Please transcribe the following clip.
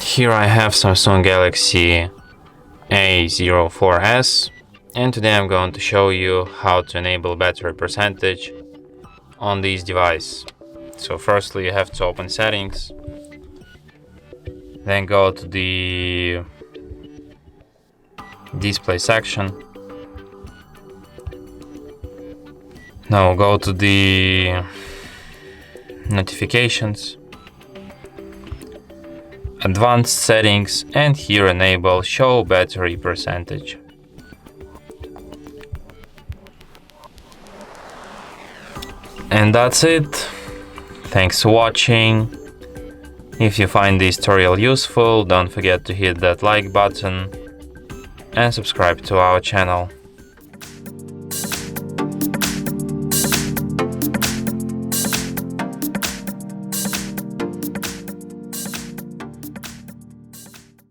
Here I have Samsung Galaxy A04s, and today I'm going to show you how to enable battery percentage on this device. So firstly you have to open settings, then go to the display section. Now go to the notifications, advanced settings, and here enable show battery percentage. And that's it. Thanks for watching. If you find this tutorial useful, don't forget to hit that like button and subscribe to our channel.